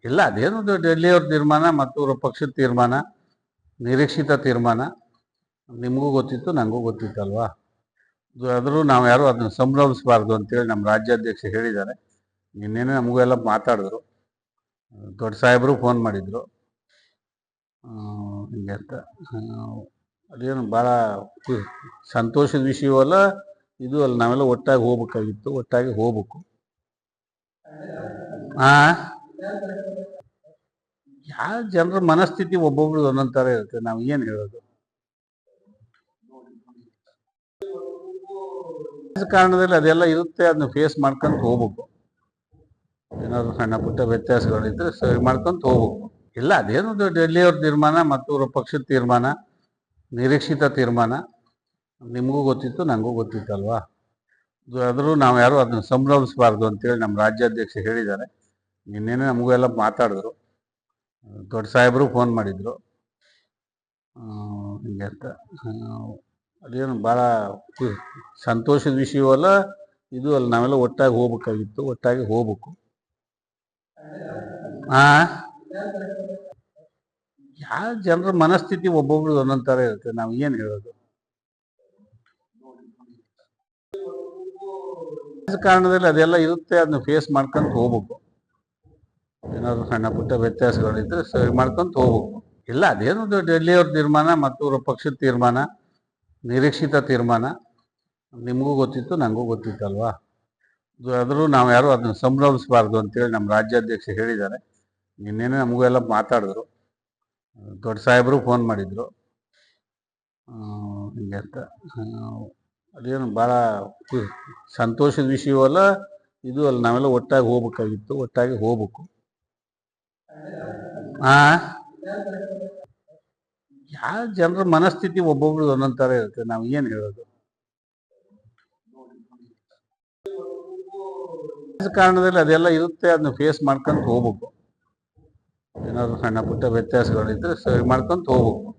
ಇಲ್ಲ ಅದೇನು ಡೆಲ್ಲಿಯವ್ರ ತೀರ್ಮಾನ ಮತ್ತು ಅವರ ಪಕ್ಷದ ತೀರ್ಮಾನ, ನಿರೀಕ್ಷಿತ ತೀರ್ಮಾನ. ನಿಮಗೂ ಗೊತ್ತಿತ್ತು, ನನಗೂ ಗೊತ್ತಿತ್ತಲ್ವಾ. ಆದರೂ ನಾವು ಯಾರು ಅದನ್ನು ಸಂಭ್ರಮಿಸಬಾರ್ದು ಅಂತೇಳಿ ನಮ್ಮ ರಾಜ್ಯಾಧ್ಯಕ್ಷ ಹೇಳಿದ್ದಾರೆ. ನಿನ್ನೆನೆ ನಮಗೂ ಎಲ್ಲ ಮಾತಾಡಿದ್ರು, ದೊಡ್ಡ ಸಾಹೇಬರು ಫೋನ್ ಮಾಡಿದ್ರು ಹಿಂಗೆ ಅಂತ. ಅದೇನು ಭಾಳ ಸಂತೋಷದ ವಿಷಯವೂ ಅಲ್ಲ, ಇದು ಅಲ್ಲ. ನಾವೆಲ್ಲ ಒಟ್ಟಾಗಿ ಹೋಗ್ಬೇಕಾಗಿತ್ತು, ಒಟ್ಟಾಗಿ ಹೋಗ್ಬೇಕು. ಯಾವ ಜನರ ಮನಸ್ಥಿತಿ ಒಬ್ಬೊಬ್ರು ಒಂದೊಂದು ಥರ ಇರುತ್ತೆ, ನಾವು ಏನು ಹೇಳೋದು. ರಾಜಕಾರಣದಲ್ಲಿ ಅದೆಲ್ಲ ಇರುತ್ತೆ, ಅದನ್ನ ಫೇಸ್ ಮಾಡ್ಕೊಂತ ಹೋಗ್ಬೇಕು. ಏನಾದ್ರು ಸಣ್ಣ ಪುಟ್ಟ ವ್ಯತ್ಯಾಸಗಳಿದ್ರೆ ಸರಿ ಮಾಡ್ಕೊಂತ ಹೋಗ್ಬೇಕು. ಇಲ್ಲ ಅದೇನು ಡೆಲ್ಲಿಯವ್ರ ತೀರ್ಮಾನ ಮತ್ತು ಅವರ ಪಕ್ಷದ ತೀರ್ಮಾನ, ನಿರೀಕ್ಷಿತ ತೀರ್ಮಾನ. ನಿಮಗೂ ಗೊತ್ತಿತ್ತು, ನನಗೂ ಗೊತ್ತಿತ್ತಲ್ವಾ. ಆದರೂ ನಾವು ಯಾರು ಅದನ್ನು ಸಂಭ್ರಮಿಸಬಾರ್ದು ಅಂತೇಳಿ ನಮ್ಮ ರಾಜ್ಯಾಧ್ಯಕ್ಷ ಹೇಳಿದ್ದಾರೆ. ನಿನ್ನೆನೆ ನಮಗೂ ಎಲ್ಲ ಮಾತಾಡಿದ್ರು, ದೊಡ್ಡ ಸಾಹೇಬರು ಫೋನ್ ಮಾಡಿದ್ರು ಹಿಂಗೆ ಅಂತ. ಅದೇನು ಭಾಳ ಸಂತೋಷದ ವಿಷಯವೂ ಅಲ್ಲ, ಇದು ಅಲ್ಲ. ನಾವೆಲ್ಲ ಒಟ್ಟಾಗಿ ಹೋಗ್ಬೇಕಾಗಿತ್ತು, ಒಟ್ಟಾಗಿ ಹೋಗ್ಬೇಕು. ಯಾವ ಜನರ ಮನಸ್ಥಿತಿ ಒಬ್ಬೊಬ್ರು ಒಂದೊಂದು ಥರ ಇರುತ್ತೆ, ನಾವು ಏನು ಹೇಳೋದು. ರಾಜಕಾರಣದಲ್ಲಿ ಅದೆಲ್ಲ ಇರುತ್ತೆ, ಅದನ್ನ ಫೇಸ್ ಮಾಡ್ಕೊಂತ ಹೋಗ್ಬೇಕು. ಏನಾದ್ರು ಸಣ್ಣ ಪುಟ್ಟ ವ್ಯತ್ಯಾಸಗಳಿದ್ರೆ ಸರಿ ಮಾಡ್ಕೊಂತ ಹೋಗ್ಬೇಕು. ಇಲ್ಲ ಅದೇನು ಡೆಲ್ಲಿಯವ್ರ ತೀರ್ಮಾನ ಮತ್ತು ಅವರ ಪಕ್ಷದ ತೀರ್ಮಾನ, ನಿರೀಕ್ಷಿತ ತೀರ್ಮಾನ. ನಿಮಗೂ ಗೊತ್ತಿತ್ತು, ನನಗೂ ಗೊತ್ತಿತ್ತಲ್ವಾ. ಆದರೂ ನಾವು ಯಾರು ಅದನ್ನು ಸಂಭ್ರಮಿಸಬಾರ್ದು ಅಂತೇಳಿ ನಮ್ಮ ರಾಜ್ಯಾಧ್ಯಕ್ಷ ಹೇಳಿದ್ದಾರೆ. ನಿನ್ನೆನೆ ನಮಗೂ ಎಲ್ಲ ಮಾತಾಡಿದ್ರು, ದೊಡ್ಡ ಸಾಹೇಬರು ಫೋನ್ ಮಾಡಿದ್ರು ಹಿಂಗೆ ಅಂತ. ಅದೇನು ಭಾಳ ಸಂತೋಷದ ವಿಷಯವೂ ಅಲ್ಲ, ಇದು ಅಲ್ಲ. ನಾವೆಲ್ಲ ಒಟ್ಟಾಗಿ ಹೋಗ್ಬೇಕಾಗಿತ್ತು, ಒಟ್ಟಾಗಿ ಹೋಗ್ಬೇಕು. ಯಾವ ಜನರ ಮನಸ್ಥಿತಿ ಒಬ್ಬೊಬ್ರು ಒಂದೊಂದು ಥರ ಇರುತ್ತೆ, ನಾವು ಏನು ಹೇಳೋದು. ರಾಜಕಾರಣದಲ್ಲಿ ಅದೆಲ್ಲ ಇರುತ್ತೆ, ಅದನ್ನ ಫೇಸ್ ಮಾಡ್ಕೊಂತ ಹೋಗ್ಬೇಕು. ಏನಾದ್ರು ಸಣ್ಣ ಪುಟ್ಟ ವ್ಯತ್ಯಾಸಗಳಿದ್ರೆ ಸರಿ ಮಾಡ್ಕೊಂತ ಹೋಗ್ಬೇಕು.